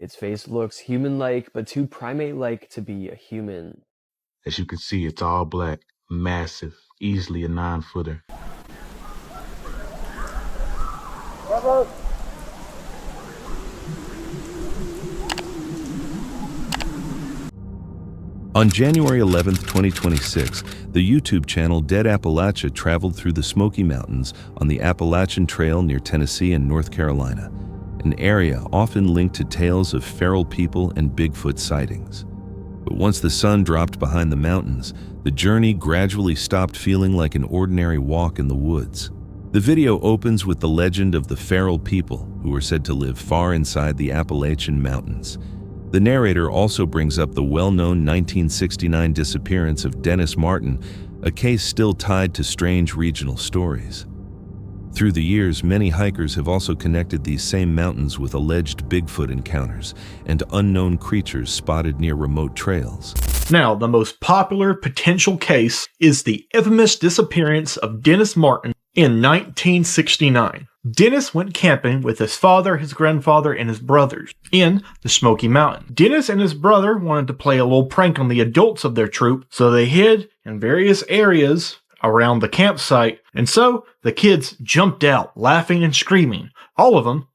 Its face looks human-like, but too primate-like to be a human. As you can see, it's all black, massive, easily a 9-footer. On January 11th, 2026, the YouTube channel Dead Appalachia traveled through the Smoky Mountains on the Appalachian Trail near Tennessee and North Carolina, an area often linked to tales of feral people and Bigfoot sightings. But once the sun dropped behind the mountains, the journey gradually stopped feeling like an ordinary walk in the woods. The video opens with the legend of the feral people who were said to live far inside the Appalachian Mountains. The narrator also brings up the well-known 1969 disappearance of Dennis Martin, a case still tied to strange regional stories. Through the years, many hikers have also connected these same mountains with alleged Bigfoot encounters and unknown creatures spotted near remote trails. Now, the most popular potential case is the infamous disappearance of Dennis Martin in 1969. Dennis went camping with his father, his grandfather, and his brothers in the Smoky Mountains. Dennis and his brother wanted to play a little prank on the adults of their troop, so they hid in various areas around the campsite, and so the kids jumped out, laughing and screaming. All of them,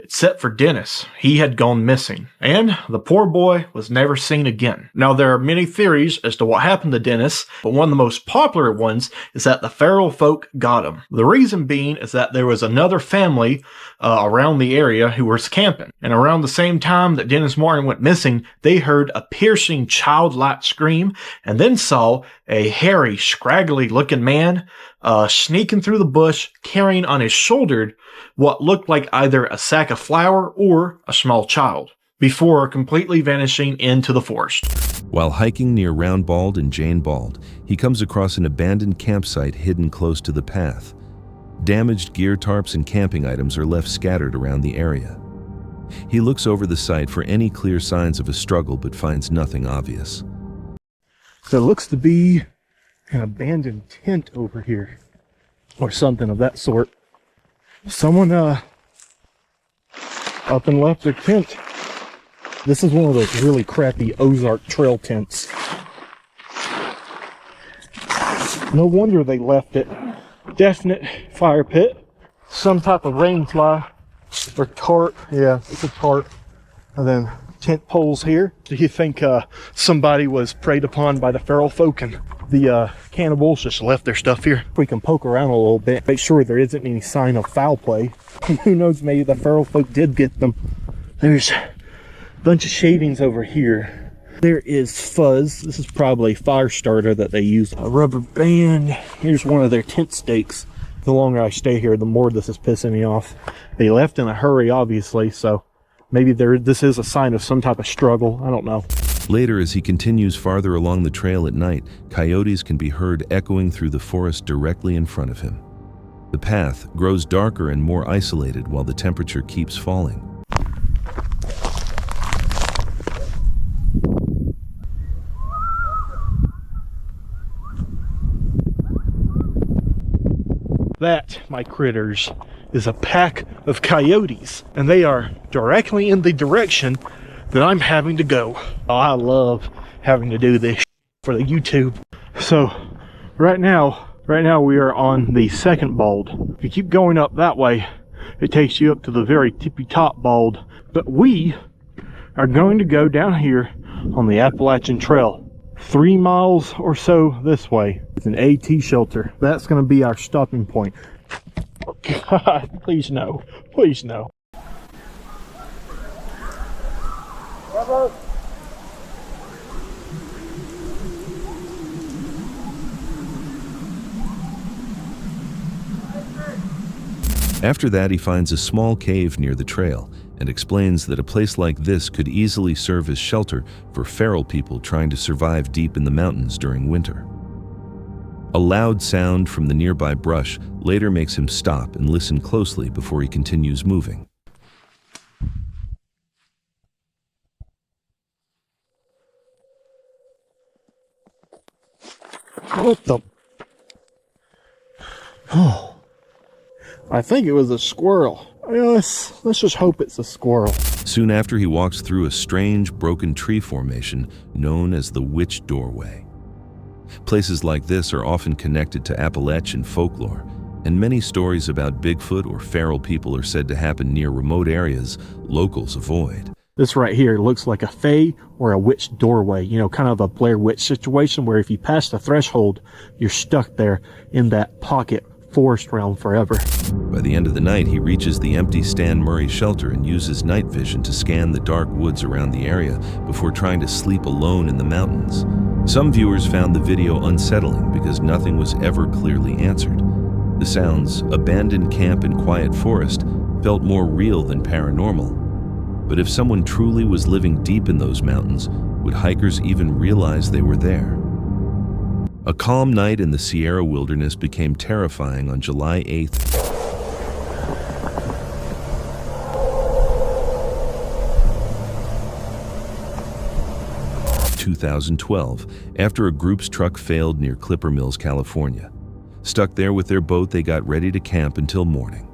except for Dennis. He had gone missing, and the poor boy was never seen again. Now, there are many theories as to what happened to Dennis, but one of the most popular ones is that the feral folk got him. The reason being is that there was another family around the area who was camping, and around the same time that Dennis Martin went missing, they heard a piercing childlike scream, and then saw a hairy, scraggly-looking man sneaking through the bush, carrying on his shoulder what looked like either a sack of flour or a small child, before completely vanishing into the forest. While hiking near Round Bald and Jane Bald, he comes across an abandoned campsite hidden close to the path. Damaged gear tarps and camping items are left scattered around the area. He looks over the site for any clear signs of a struggle but finds nothing obvious. There looks to be an abandoned tent over here, or something of that sort. Someone up and left their tent. This is one of those really crappy Ozark trail tents. No wonder they left it. Definite fire pit. Some type of rain fly or tarp. Yeah, it's a tarp. And then tent poles here. Do you think somebody was preyed upon by the feral folk and the cannibals just left their stuff here? We can poke around a little bit, make sure there isn't any sign of foul play. Who knows, maybe the feral folk did get them. There's a bunch of shavings over here. There is fuzz. This is probably fire starter that they use. A rubber band. Here's one of their tent stakes. The longer I stay here, the more this is pissing me off. They left in a hurry, obviously, so maybe this is a sign of some type of struggle. I don't know. Later, as he continues farther along the trail at night, coyotes can be heard echoing through the forest directly in front of him. The path grows darker and more isolated while the temperature keeps falling. That, my critters, is a pack of coyotes, and they are directly in the direction that I'm having to go. Oh, I love having to do this for the YouTube. So right now we are on the second bald. If you keep going up that way, it takes you up to the very tippy top bald. But we are going to go down here on the Appalachian Trail, 3 miles or so this way. It's an AT shelter. That's going to be our stopping point. Oh God, please no. Please no. After that, he finds a small cave near the trail and explains that a place like this could easily serve as shelter for feral people trying to survive deep in the mountains during winter. A loud sound from the nearby brush later makes him stop and listen closely before he continues moving. What the? Oh, I think it was a squirrel. Let's just hope it's a squirrel. Soon after, he walks through a strange, broken tree formation known as the Witch Doorway. Places like this are often connected to Appalachian folklore, and many stories about Bigfoot or feral people are said to happen near remote areas locals avoid. This right here looks like a fae or a witch doorway, kind of a Blair Witch situation where if you pass the threshold, you're stuck there in that pocket forest realm forever. By the end of the night, he reaches the empty Stan Murray shelter and uses night vision to scan the dark woods around the area before trying to sleep alone in the mountains. Some viewers found the video unsettling because nothing was ever clearly answered. The sounds, abandoned camp and quiet forest, felt more real than paranormal. But if someone truly was living deep in those mountains, would hikers even realize they were there? A calm night in the Sierra wilderness became terrifying on July 8th. 2012, after a group's truck failed near Clipper Mills, California. Stuck there with their boat, they got ready to camp until morning.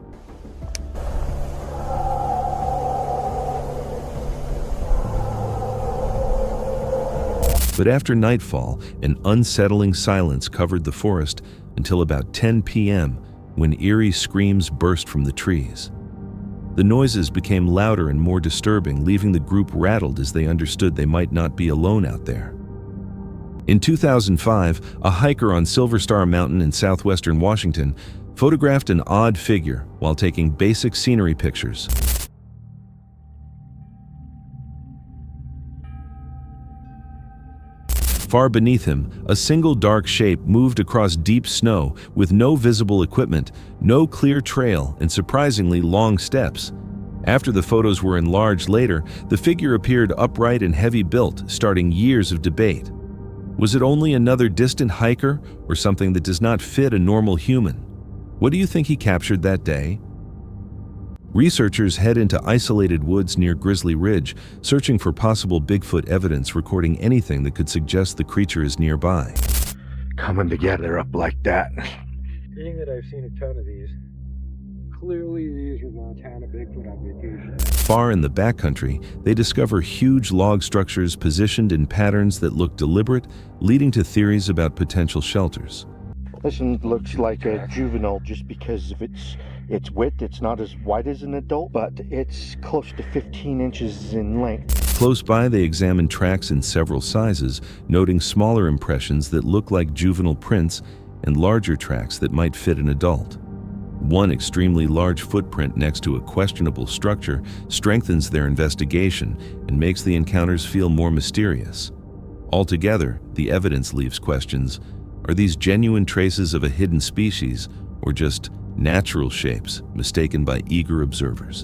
But after nightfall, an unsettling silence covered the forest until about 10 p.m. when eerie screams burst from the trees. The noises became louder and more disturbing, leaving the group rattled as they understood they might not be alone out there. In 2005, a hiker on Silver Star Mountain in southwestern Washington photographed an odd figure while taking basic scenery pictures. Far beneath him, a single dark shape moved across deep snow with no visible equipment, no clear trail, and surprisingly long steps. After the photos were enlarged later, the figure appeared upright and heavy-built, starting years of debate. Was it only another distant hiker or something that does not fit a normal human? What do you think he captured that day? Researchers head into isolated woods near Grizzly Ridge, searching for possible Bigfoot evidence, recording anything that could suggest the creature is nearby. Coming together up like that. Being that I've seen a ton of these, clearly these are Montana Bigfoot on vacation. Far in the backcountry, they discover huge log structures positioned in patterns that look deliberate, leading to theories about potential shelters. This one looks like a juvenile just because of its width. It's not as wide as an adult, but it's close to 15 inches in length. Close by, they examine tracks in several sizes, noting smaller impressions that look like juvenile prints and larger tracks that might fit an adult. One extremely large footprint next to a questionable structure strengthens their investigation and makes the encounters feel more mysterious. Altogether, the evidence leaves questions. Are these genuine traces of a hidden species, or just natural shapes mistaken by eager observers?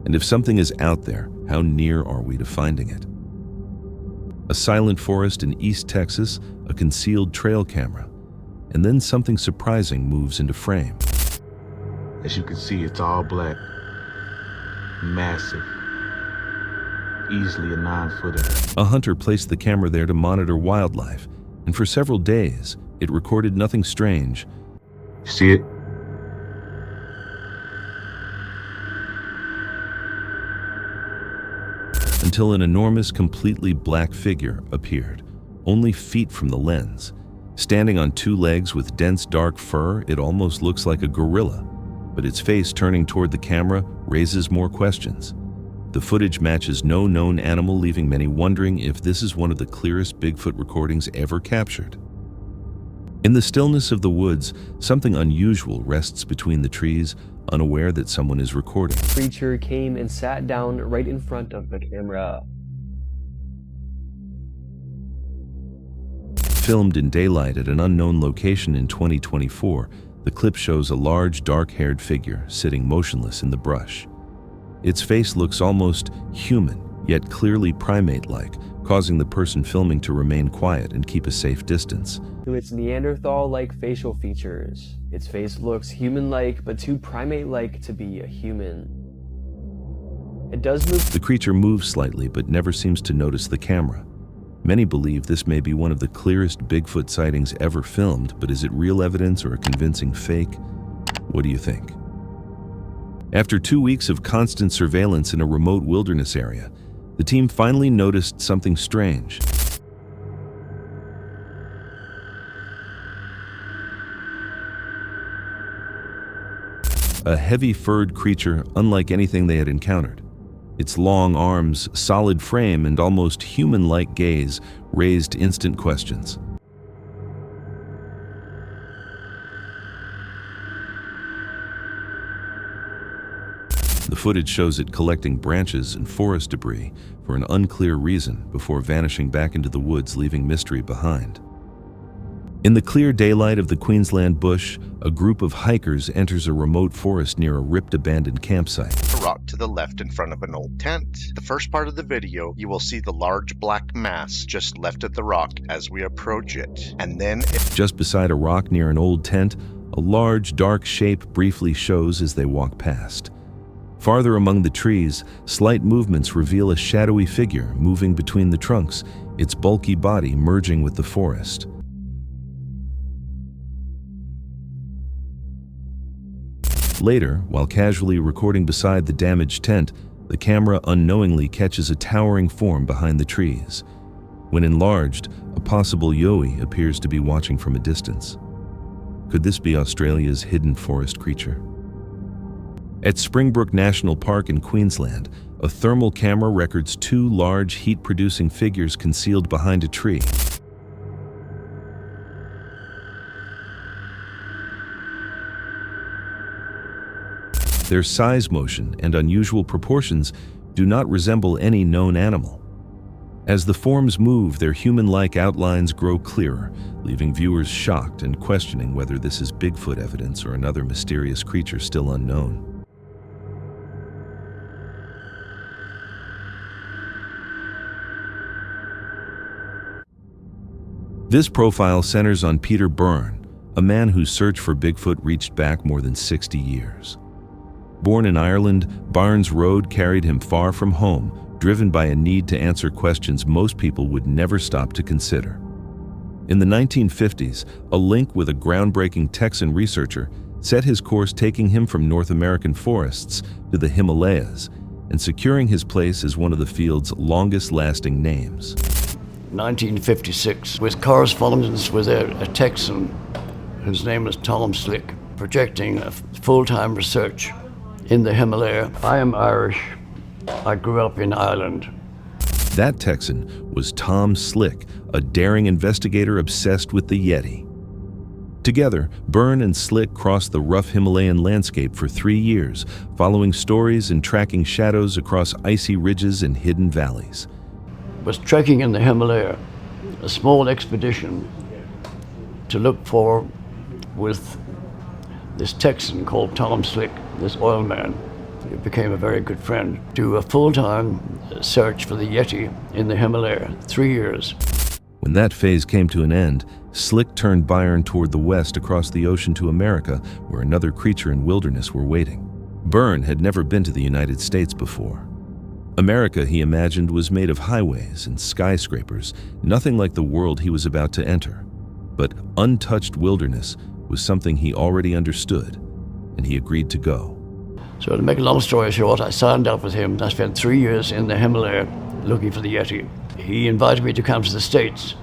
And if something is out there, how near are we to finding it? A silent forest in East Texas, a concealed trail camera, and then something surprising moves into frame. As you can see, it's all black, massive, easily a 9-footer. A hunter placed the camera there to monitor wildlife, and for several days, it recorded nothing strange. See it? Until an enormous, completely black figure appeared, only feet from the lens. Standing on two legs with dense dark fur, it almost looks like a gorilla, but its face turning toward the camera raises more questions. The footage matches no known animal, leaving many wondering if this is one of the clearest Bigfoot recordings ever captured. In the stillness of the woods, something unusual rests between the trees, unaware that someone is recording. The creature came and sat down right in front of the camera. Filmed in daylight at an unknown location in 2024, the clip shows a large, dark-haired figure sitting motionless in the brush. Its face looks almost human, yet clearly primate-like, causing the person filming to remain quiet and keep a safe distance. To its Neanderthal-like facial features, its face looks human-like but too primate-like to be a human. It does move. The creature moves slightly but never seems to notice the camera. Many believe this may be one of the clearest Bigfoot sightings ever filmed, but is it real evidence or a convincing fake? What do you think? After 2 weeks of constant surveillance in a remote wilderness area, the team finally noticed something strange. A heavy furred creature unlike anything they had encountered. Its long arms, solid frame, and almost human-like gaze raised instant questions. The footage shows it collecting branches and forest debris for an unclear reason before vanishing back into the woods, leaving mystery behind. In the clear daylight of the Queensland bush, a group of hikers enters a remote forest near a ripped abandoned campsite. A rock to the left in front of an old tent. The first part of the video, you will see the large black mass just left of the rock as we approach it. And then just beside a rock near an old tent, a large dark shape briefly shows as they walk past. Farther among the trees, slight movements reveal a shadowy figure moving between the trunks, its bulky body merging with the forest. Later, while casually recording beside the damaged tent, the camera unknowingly catches a towering form behind the trees. When enlarged, a possible yowie appears to be watching from a distance. Could this be Australia's hidden forest creature? At Springbrook National Park in Queensland, a thermal camera records 2 large heat-producing figures concealed behind a tree. Their size, motion, and unusual proportions do not resemble any known animal. As the forms move, their human-like outlines grow clearer, leaving viewers shocked and questioning whether this is Bigfoot evidence or another mysterious creature still unknown. This profile centers on Peter Byrne, a man whose search for Bigfoot reached back more than 60 years. Born in Ireland, Byrne's road carried him far from home, driven by a need to answer questions most people would never stop to consider. In the 1950s, a link with a groundbreaking Texan researcher set his course, taking him from North American forests to the Himalayas and securing his place as one of the field's longest-lasting names. 1956, with correspondence with a Texan whose name was Tom Slick, projecting a full-time research in the Himalaya. I am Irish. I grew up in Ireland. That Texan was Tom Slick, a daring investigator obsessed with the Yeti. Together, Byrne and Slick crossed the rough Himalayan landscape for 3 years, following stories and tracking shadows across icy ridges and hidden valleys. Was trekking in the Himalaya, a small expedition to look for with this Texan called Tom Slick, this oil man. He became a very good friend. Do a full-time search for the Yeti in the Himalaya, 3 years. When that phase came to an end, Slick turned Byrne toward the west across the ocean to America, where another creature and wilderness were waiting. Byrne had never been to the United States before. America, he imagined, was made of highways and skyscrapers, nothing like the world he was about to enter. But untouched wilderness was something he already understood, and he agreed to go. So to make a long story short, I signed up with him. I spent 3 years in the Himalaya looking for the Yeti. He invited me to come to the States.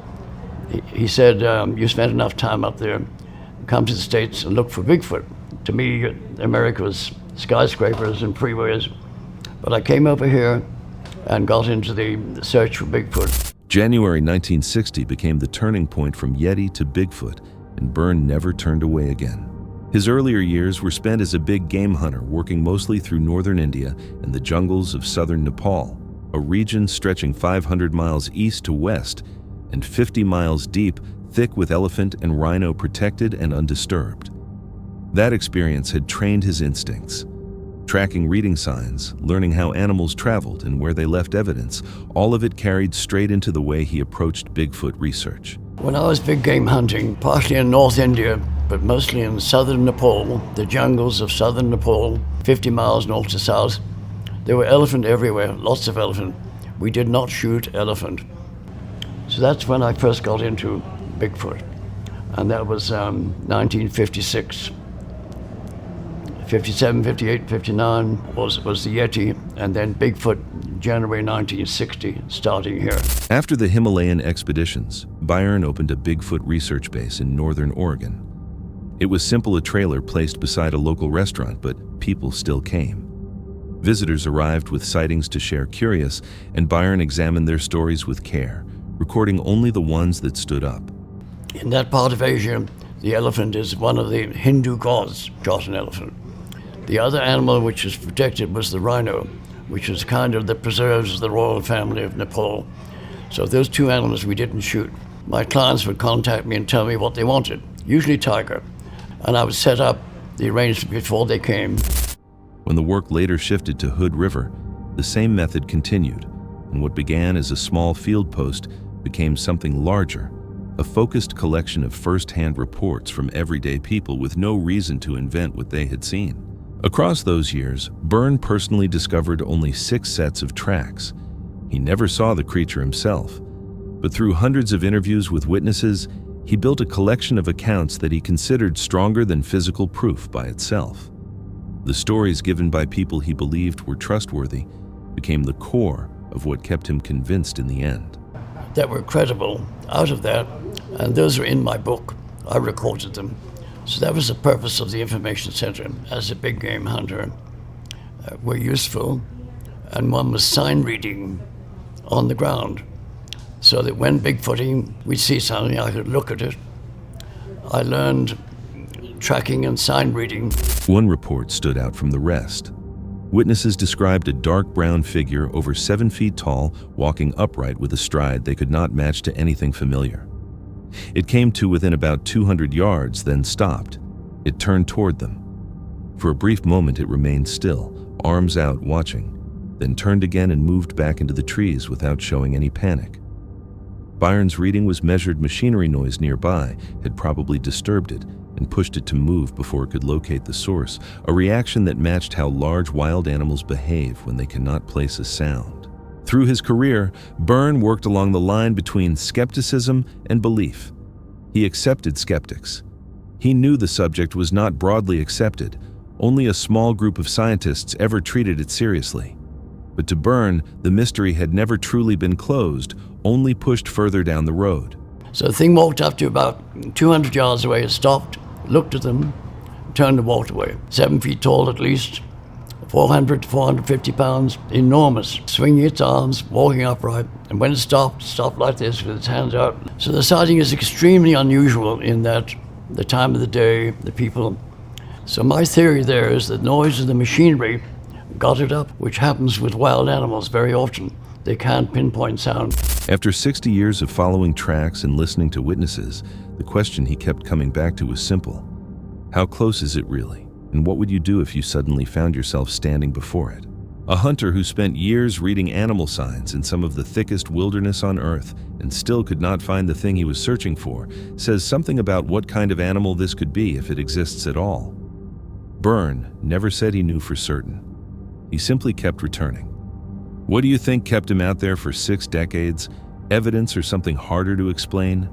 He said, you spent enough time up there, come to the States and look for Bigfoot. To me, America was skyscrapers and freeways. But I came over here and got into the search for Bigfoot. January 1960 became the turning point from Yeti to Bigfoot, and Byrne never turned away again. His earlier years were spent as a big game hunter, working mostly through northern India and the jungles of southern Nepal, a region stretching 500 miles east to west and 50 miles deep, thick with elephant and rhino protected and undisturbed. That experience had trained his instincts. Tracking reading signs, learning how animals traveled and where they left evidence, all of it carried straight into the way he approached Bigfoot research. When I was big game hunting, partly in North India, but mostly in southern Nepal, the jungles of southern Nepal, 50 miles north to south, there were elephant everywhere, lots of elephant. We did not shoot elephant. So that's when I first got into Bigfoot. And that was 1956. 57, 58, 59 was the Yeti, and then Bigfoot, January 1960, starting here. After the Himalayan expeditions, Byrne opened a Bigfoot research base in northern Oregon. It was simple, a trailer placed beside a local restaurant, but people still came. Visitors arrived with sightings to share curious, and Byrne examined their stories with care, recording only the ones that stood up. In that part of Asia, the elephant is one of the Hindu gods, shot an elephant. The other animal which was protected was the rhino, which is kind of the preserves of the royal family of Nepal. So those two animals we didn't shoot. My clients would contact me and tell me what they wanted, usually tiger, and I would set up the arrangement before they came. When the work later shifted to Hood River, the same method continued, and what began as a small field post became something larger, a focused collection of first-hand reports from everyday people with no reason to invent what they had seen. Across those years, Byrne personally discovered only 6 sets of tracks. He never saw the creature himself, but through hundreds of interviews with witnesses, he built a collection of accounts that he considered stronger than physical proof by itself. The stories given by people he believed were trustworthy became the core of what kept him convinced in the end. That were credible out of that, and those are in my book. I recorded them. So that was the purpose of the information center as a big game hunter. Were useful, and one was sign reading on the ground, so that when bigfooting, we'd see something, I could look at it. I learned tracking and sign reading. One report stood out from the rest. Witnesses described a dark brown figure over 7 feet tall, walking upright with a stride they could not match to anything familiar. It came to within about 200 yards, then stopped. It turned toward them. For a brief moment it remained still, arms out, watching, then turned again and moved back into the trees without showing any panic. Byrne's reading was measured machinery noise nearby had probably disturbed it and pushed it to move before it could locate the source, a reaction that matched how large wild animals behave when they cannot place a sound. Through his career, Byrne worked along the line between skepticism and belief. He accepted skeptics. He knew the subject was not broadly accepted. Only a small group of scientists ever treated it seriously. But to Byrne, the mystery had never truly been closed, only pushed further down the road. So the thing walked up to about 200 yards away, it stopped, looked at them, turned and walked away. 7 feet tall at least, 400 to 450 pounds, enormous, swinging its arms, walking upright. And when it stopped like this with its hands out. So the sighting is extremely unusual in that the time of the day, the people. So my theory there is that noise of the machinery got it up, which happens with wild animals very often. They can't pinpoint sound. After 60 years of following tracks and listening to witnesses, the question he kept coming back to was simple. How close is it really? And what would you do if you suddenly found yourself standing before it? A hunter who spent years reading animal signs in some of the thickest wilderness on Earth and still could not find the thing he was searching for says something about what kind of animal this could be if it exists at all. Byrne never said he knew for certain. He simply kept returning. What do you think kept him out there for 6 decades? Evidence or something harder to explain?